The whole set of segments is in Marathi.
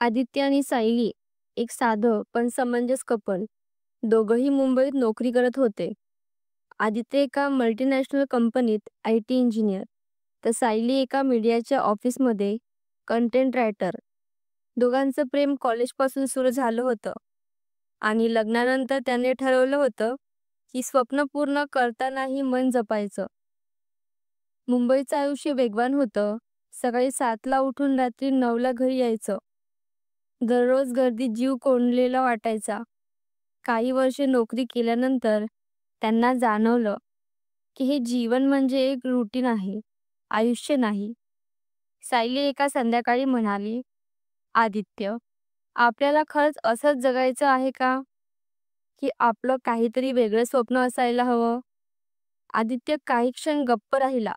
आदित्य आणि सायली एक साधं पण समंजस कपल. दोघंही मुंबईत नोकरी करत होते. आदित्य एका मल्टीनॅशनल कंपनीत IT इंजिनियर, तर सायली एका मीडियाच्या ऑफिसमध्ये कंटेंट रायटर. दोघांचं प्रेम कॉलेजपासून सुरू झालं होतं आणि लग्नानंतर त्याने ठरवलं होतं की स्वप्न पूर्ण करतानाही मन जपायचं. मुंबईचं आयुष्य वेगवान होतं. सकाळी 7ला उठून रात्री 9ला घरी यायचं. दररोज गर्दीत जीव कोंडलेला वाटायचा. काही वर्षे नोकरी केल्यानंतर त्यांना जाणवलं की हे जीवन म्हणजे एक रुटीन आहे, आयुष्य नाही. सायली एका संध्याकाळी म्हणाली, "आदित्य, आपल्याला खरंच असंच जगायचं आहे का? की आपलं काहीतरी वेगळं स्वप्न असायला हवं?" आदित्य काही क्षण गप्प राहिला.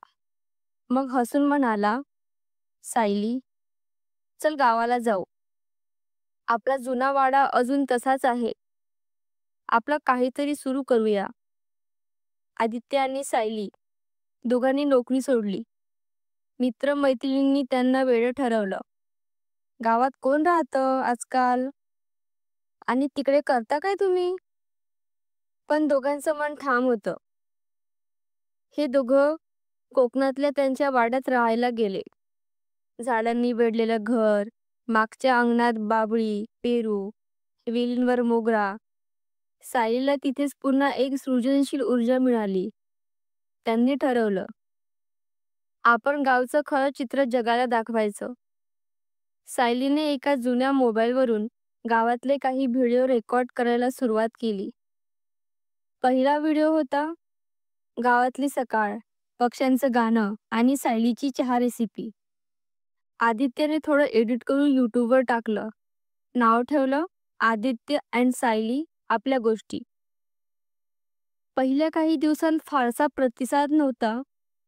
मग हसून म्हणाला, "सायली, चल गावाला जाऊ. आपला जुना वाडा अजून तसाच आहे. आपलं काहीतरी सुरू करूया." आदित्य आणि सायली दोघांनी नोकरी सोडली. मित्र-मैत्रिणींनी त्यांना वेडं ठरवलं. गावात कोण राहतं आजकाल? आणि तिकडे करता काय तुम्ही? पण दोघांचं मन ठाम होतं. हे दोघं कोकणातल्या त्यांच्या वाड्यात राहायला गेले. झाडांनी वेढलेलं घर, मागच्या अंगणात बाभळी, पेरू, वेलींवर मोगरा. सायलीला तिथेच पुन्हा एक सृजनशील ऊर्जा मिळाली. त्यांनी ठरवलं, आपण गावचं खरं चित्र जगाला दाखवायचं. सायलीने एका जुन्या मोबाईलवरून गावातले काही व्हिडिओ रेकॉर्ड करायला सुरुवात केली. पहिला व्हिडिओ होता गावातली सकाळ, पक्ष्यांचं गाणं आणि सायलीची चहा रेसिपी. आदित्यने थोडं एडिट करून यूट्यूबवर टाकलं. नाव ठेवलं आदित्य अँड सायली आपल्या गोष्टी. पहिल्या काही दिवसांत फारसा प्रतिसाद नव्हता,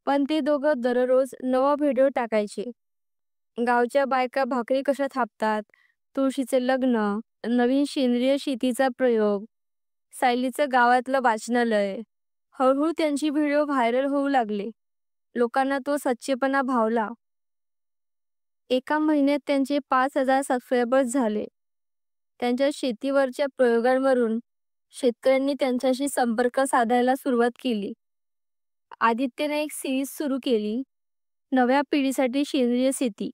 पण ते दोघं दररोज नवा व्हिडिओ टाकायचे. गावच्या बायका भाकरी कशा थापतात, तुळशीचे लग्न, नवीन सेंद्रिय शेतीचा प्रयोग, सायलीचं गावातलं वाचनालय. हळूहळू त्यांची व्हिडिओ व्हायरल होऊ लागले. लोकांना तो सच्चेपणा भावला. एका महिन्यात त्यांचे 5,000 सबस्क्रायबर्स झाले. त्यांच्या शेतीवरच्या प्रयोगांवरून शेतकऱ्यांनी त्यांच्याशी संपर्क साधायला सुरुवात केली. आदित्यने एक सिरीज सुरू केली, नव्या पिढीसाठी सेंद्रिय शेती.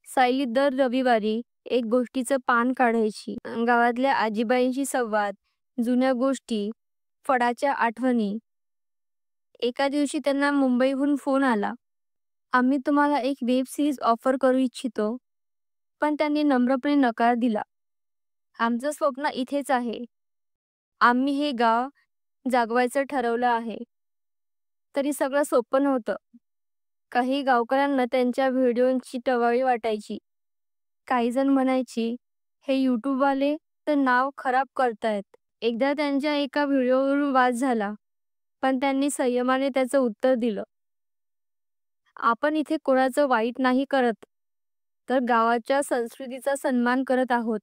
सायली दर रविवारी एक गोष्टीचं पान काढायची. गावातल्या आजीबाईंशी संवाद, जुन्या गोष्टी, फळाच्या आठवणी. एका दिवशी त्यांना मुंबईहून फोन आला, "आम्ही तुम्हाला एक वेब सिरीज ऑफर करू इच्छितो." पण त्यांनी नम्रपणे नकार दिला. "आमचं स्वप्न इथेच आहे. आम्ही हे गाव जागवायचं ठरवलं आहे." तरी सगळं सोपं नव्हतं. काही गावकऱ्यांना त्यांच्या व्हिडिओंची टवाळी वाटायची. काही जण म्हणायची, "हे यूट्यूबवाले तर नाव खराब करतायत." एकदा त्यांच्या एका व्हिडिओवरून वाद झाला, पण त्यांनी संयमाने त्याचं उत्तर दिलं, "आपण इथे कोणाचं वाईट नाही करत, तर गावाच्या संस्कृतीचा सन्मान करत आहोत."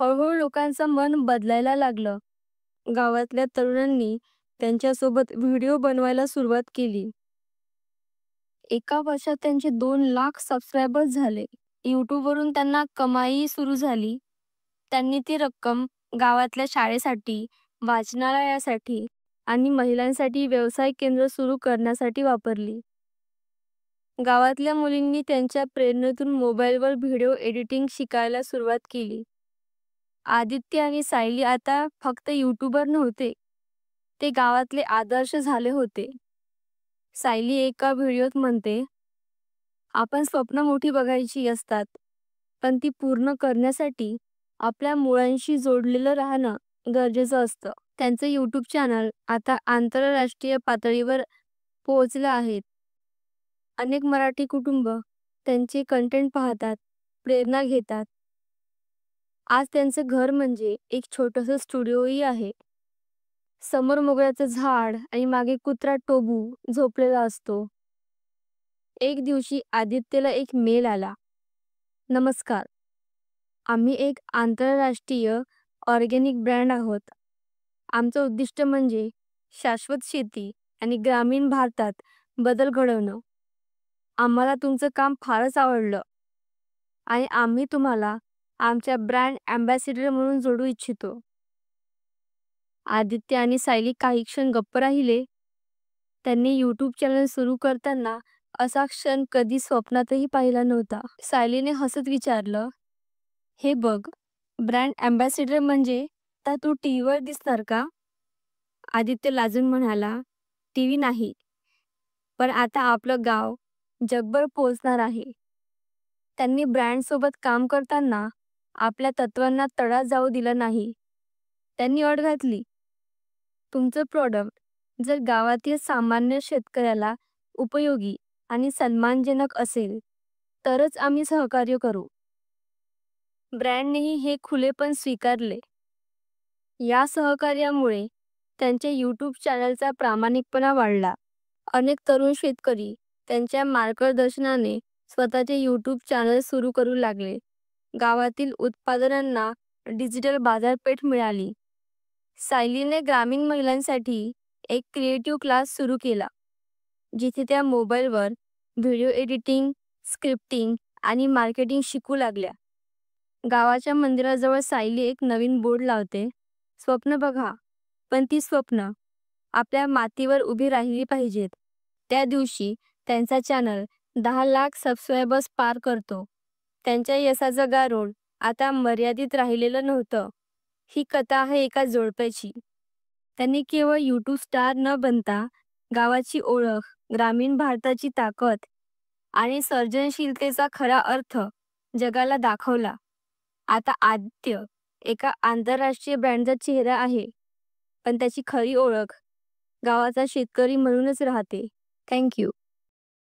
हळूहळू लोकांचं मन बदलायला लागलं. गावातल्या तरुणांनी त्यांच्यासोबत व्हिडिओ बनवायला सुरुवात केली. एका वर्षात त्यांचे 2 लाख सबस्क्रायबर्स झाले. यूट्यूबवरून त्यांना कमाई सुरू झाली. त्यांनी ती रक्कम गावातल्या शाळेसाठी, वाचनालयासाठी आणि महिलांसाठी व्यवसाय केंद्र सुरू करण्यासाठी वापरली. गावातल्या मुलींनी त्यांच्या प्रेरणेतून मोबाईलवर व्हिडिओ एडिटिंग शिकायला सुरुवात केली. आदित्य आणि सायली आता फक्त यूट्यूबर नव्हते, ते गावातले आदर्श झाले होते. सायली एका व्हिडिओत म्हणते, "आपण स्वप्न मोठी बघायची असतात, पण ती पूर्ण करण्यासाठी आपल्या मुळांशी जोडलेलं राहणं गरजेचं असतं." त्यांचं यूट्यूब चॅनल आता आंतरराष्ट्रीय पातळीवर पोहोचलं आहे. अनेक मराठी कुटुंब त्यांचे कंटेंट पाहतात, प्रेरणा घेतात. आज त्यांचं घर म्हणजे एक छोटंसं स्टुडिओही आहे. समोर मोगऱ्याचं झाड आणि मागे कुत्रा टोबू झोपलेला असतो. एक दिवशी आदित्यला एक मेल आला, "नमस्कार, आम्ही एक आंतरराष्ट्रीय ऑर्गॅनिक ब्रँड आहोत. आमचं उद्दिष्ट म्हणजे शाश्वत शेती आणि ग्रामीण भारतात बदल घडवणं. आम्हाला तुमचं काम फारच आवडलं आणि आम्ही तुम्हाला आमच्या ब्रँड अँबॅसेडर म्हणून जोडू इच्छितो. आदित्य आणि सायली काही क्षण गप्प राहिले. त्यांनी यूट्यूब चॅनल सुरू करताना असा क्षण कधी स्वप्नातही पाहिला नव्हता. सायलीने हसत विचारलं, हे बघ, ब्रँड अँबॅसेडर म्हणजे आता तू टीव्हीवर दिसणार का? आदित्य लाजून म्हणाला, टीव्ही नाही, पण आता आपलं गाव जगभर पोहोचणार आहे. त्यांनी ब्रँडसोबत काम करताना आपल्या तत्वांना तडा जाऊ दिला नाही. त्यांनी अट घातली, तुमचं प्रॉडक्ट जर गावातील सामान्य शेतकऱ्याला उपयोगी आणि सन्मानजनक असेल तरच आम्ही सहकार्य करू. ब्रँडनेही हे खुलेपण स्वीकारले. या सहकार्यामुळे त्यांच्या यूट्यूब चॅनलचा प्रामाणिकपणा वाढला. अनेक तरुण शेतकरी त्यांच्या मार्गदर्शनाने स्वतःचे यूट्यूब चॅनल सुरू करू लागले. गावातील उत्पादनांना डिजिटल बाजारपेठ मिळाली. सायलीने ग्रामीण महिलांसाठी एक क्रिएटिव्ह क्लास सुरू केला, जिथे त्या मोबाईलवर व्हिडिओ एडिटिंग, स्क्रिप्टिंग आणि मार्केटिंग शिकू लागल्या. गावाच्या मंदिराजवळ सायली एक नवीन बोर्ड लावते, स्वप्न बघा, पण ती स्वप्न आपल्या मातीवर उभी राहिली पाहिजेत. त्या दिवशी त्यांचा चॅनल 10 लाख सबस्क्रायबर्स पार करतो. त्यांच्या यशाचं गारुड आता मर्यादित राहिलेलं नव्हतं. ही कथा आहे एका जोडप्याची. त्यांनी केवळ यूट्यूब स्टार न बनता गावाची ओळख, ग्रामीण भारताची ताकद आणि सर्जनशीलतेचा खरा अर्थ जगाला दाखवला. आता आदित्य एका आंतरराष्ट्रीय ब्रँडचा चेहरा आहे, पण त्याची खरी ओळख गावाचा शेतकरी म्हणूनच राहते. थँक्यू.